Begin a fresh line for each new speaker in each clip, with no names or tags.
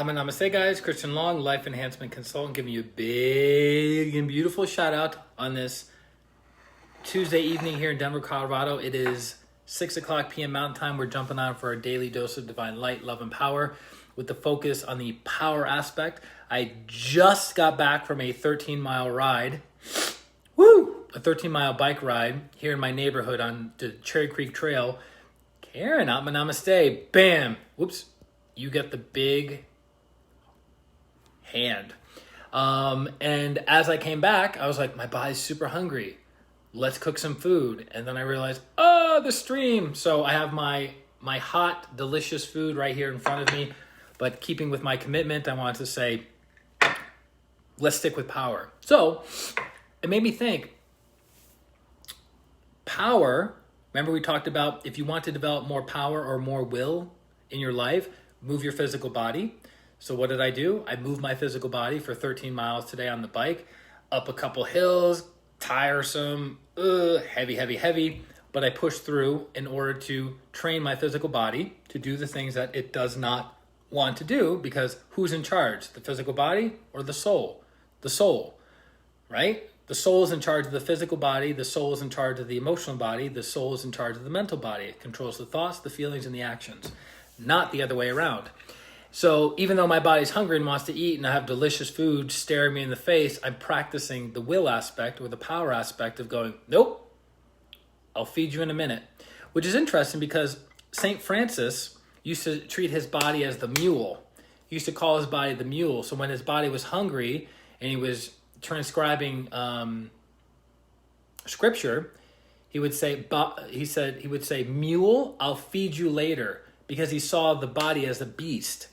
Namaste, guys. ChristianRLong, life enhancement consultant, giving you a big and beautiful shout out on this Tuesday evening here in Denver, Colorado. It is 6 o'clock p.m. Mountain Time. We're jumping on for our daily dose of divine light, love, and power with the focus on the power aspect. I just got back from a 13-mile ride. Woo! A 13-mile bike ride here in my neighborhood on the Cherry Creek Trail. Karen, Namaste. Bam! Whoops. You get the big hand. And as I came back, I was like, my body's super hungry. Let's cook some food. And then I realized, the stream. So I have my hot, delicious food right here in front of me. But keeping with my commitment, I wanted to say, let's stick with power. So it made me think, power, remember we talked about if you want to develop more power or more will in your life, move your physical body. So what did I do? I moved my physical body for 13 miles today on the bike, up a couple hills, tiresome, heavy, but I pushed through in order to train my physical body to do the things that it does not want to do, because who's in charge? The physical body or the soul? The soul, right? The soul is in charge of the physical body, the soul is in charge of the emotional body, the soul is in charge of the mental body. It controls the thoughts, the feelings, and the actions, not the other way around. So even though my body's hungry and wants to eat and I have delicious food staring me in the face, I'm practicing the will aspect or the power aspect of going, nope, I'll feed you in a minute. Which is interesting because St. Francis used to treat his body as the mule. He used to call his body the mule. So when his body was hungry and he was transcribing scripture, he would say, mule, I'll feed you later, because he saw the body as a beast,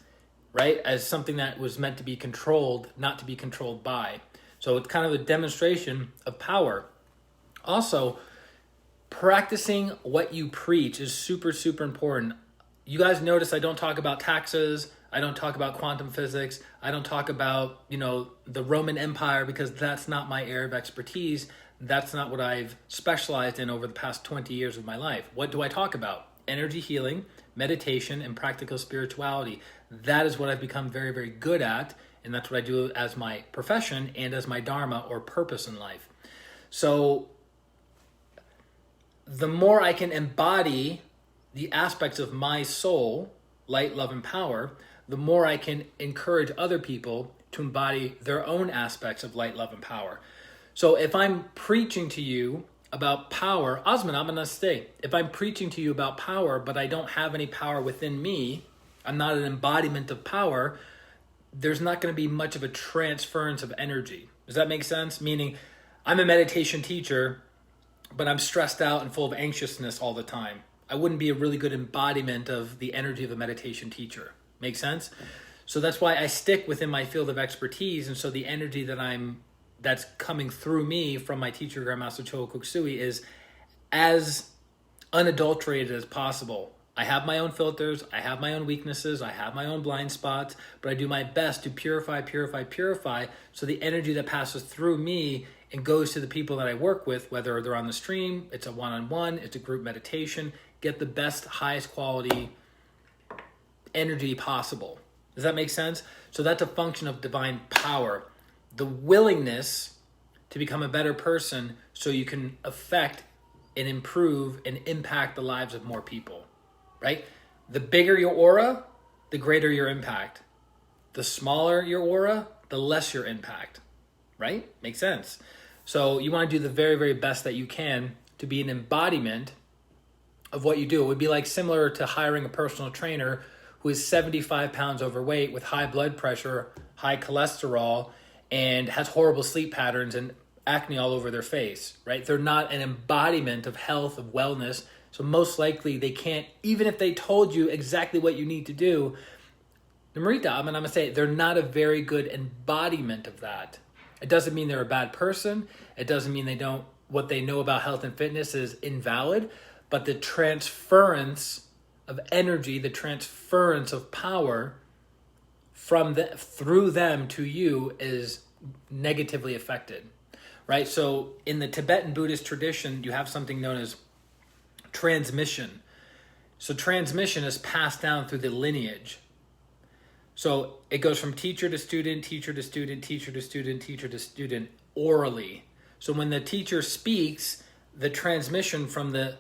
right? As something that was meant to be controlled, not to be controlled by. So it's kind of a demonstration of power. Also, practicing what you preach is super, super important. You guys notice I don't talk about taxes. I don't talk about quantum physics. I don't talk about, the Roman Empire, because that's not my area of expertise. That's not what I've specialized in over the past 20 years of my life. What do I talk about? Energy healing, meditation, and practical spirituality. That is what I've become very, very good at, and that's what I do as my profession and as my dharma or purpose in life. So the more I can embody the aspects of my soul, light, love, and power, the more I can encourage other people to embody their own aspects of light, love, and power. So if I'm preaching to you about power, Osman, I'm gonna stay. If I'm preaching to you about power, but I don't have any power within me, I'm not an embodiment of power, there's not gonna be much of a transference of energy. Does that make sense? Meaning, I'm a meditation teacher, but I'm stressed out and full of anxiousness all the time. I wouldn't be a really good embodiment of the energy of a meditation teacher. Make sense? So that's why I stick within my field of expertise, and so the energy that's coming through me from my teacher, Grandmaster Choa Kuk-Sui, is as unadulterated as possible. I have my own filters, I have my own weaknesses, I have my own blind spots, but I do my best to purify, so the energy that passes through me and goes to the people that I work with, whether they're on the stream, it's a one-on-one, it's a group meditation, get the best, highest quality energy possible. Does that make sense? So that's a function of divine power. The willingness to become a better person so you can affect and improve and impact the lives of more people, right? The bigger your aura, the greater your impact. The smaller your aura, the less your impact, right? Makes sense. So you want to do the very, very best that you can to be an embodiment of what you do. It would be like similar to hiring a personal trainer who is 75 pounds overweight with high blood pressure, high cholesterol, and has horrible sleep patterns and acne all over their face, right? They're not an embodiment of health, of wellness. So most likely they can't, even if they told you exactly what you need to do, Namrita, I'm going to say, they're not a very good embodiment of that. It doesn't mean they're a bad person. It doesn't mean what they know about health and fitness is invalid, but the transference of energy, the transference of power through them to you is negatively affected, right? So in the Tibetan Buddhist tradition, you have something known as transmission. So transmission is passed down through the lineage. So it goes from teacher to student, teacher to student, teacher to student, teacher to student orally. So when the teacher speaks, the transmission from the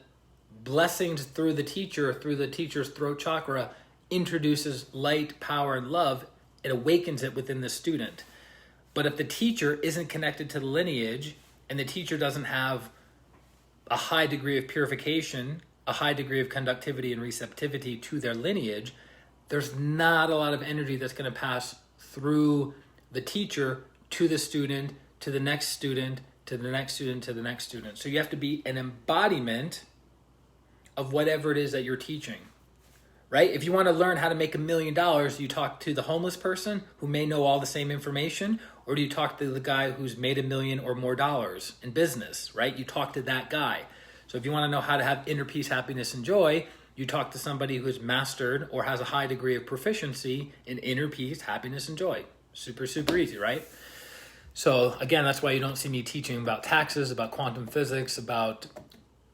blessings through the teacher's throat chakra introduces light, power, and love. It awakens it within the student. But if the teacher isn't connected to the lineage and the teacher doesn't have a high degree of purification, a high degree of conductivity and receptivity to their lineage, there's not a lot of energy that's going to pass through the teacher to the student, to the next student, to the next student, to the next student. So you have to be an embodiment of whatever it is that you're teaching, right? If you want to learn how to make $1 million, do you talk to the homeless person who may know all the same information? Or do you talk to the guy who's made $1 million or more in business, right? You talk to that guy. So if you want to know how to have inner peace, happiness, and joy, you talk to somebody who has mastered or has a high degree of proficiency in inner peace, happiness, and joy. Super, super easy, right? So again, that's why you don't see me teaching about taxes, about quantum physics, about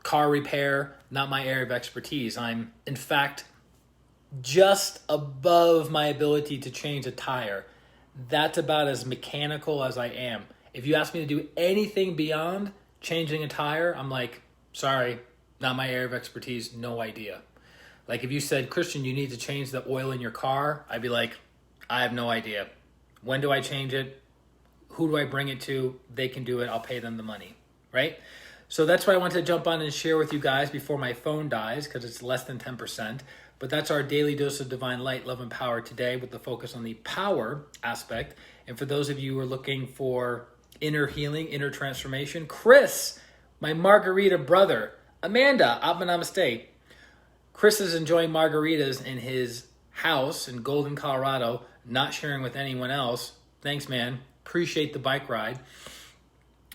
car repair, not my area of expertise. I'm, in fact, just above my ability to change a tire. That's about as mechanical as I am. If you ask me to do anything beyond changing a tire, I'm like, sorry, not my area of expertise, no idea. Like if you said, Christian, you need to change the oil in your car, I'd be like, I have no idea. When do I change it? Who do I bring it to? They can do it. I'll pay them the money, right? So that's why I wanted to jump on and share with you guys before my phone dies, because it's less than 10%. But that's our daily dose of divine light, love, and power today, with the focus on the power aspect. And for those of you who are looking for inner healing, inner transformation, Chris, my margarita brother, Amanda, Atma Namaste. Chris is enjoying margaritas in his house in Golden, Colorado, not sharing with anyone else. Thanks, man. Appreciate the bike ride.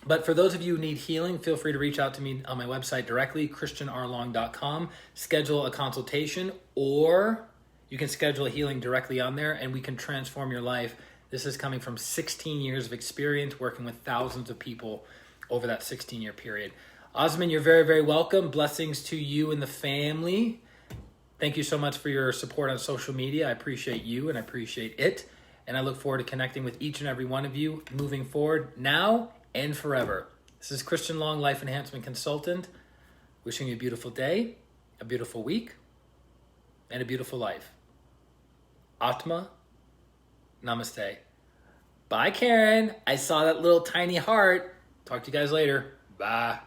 But for those of you who need healing, feel free to reach out to me on my website directly, ChristianRLong.com. Schedule a consultation, or you can schedule a healing directly on there, and we can transform your life. This is coming from 16 years of experience working with thousands of people over that 16-year period. Osman, you're very, very welcome. Blessings to you and the family. Thank you so much for your support on social media. I appreciate you and I appreciate it. And I look forward to connecting with each and every one of you moving forward now and forever. This is Christian Long, Life Enhancement Consultant, wishing you a beautiful day, a beautiful week, and a beautiful life. Atma, namaste. Bye, Karen. I saw that little tiny heart. Talk to you guys later. Bye.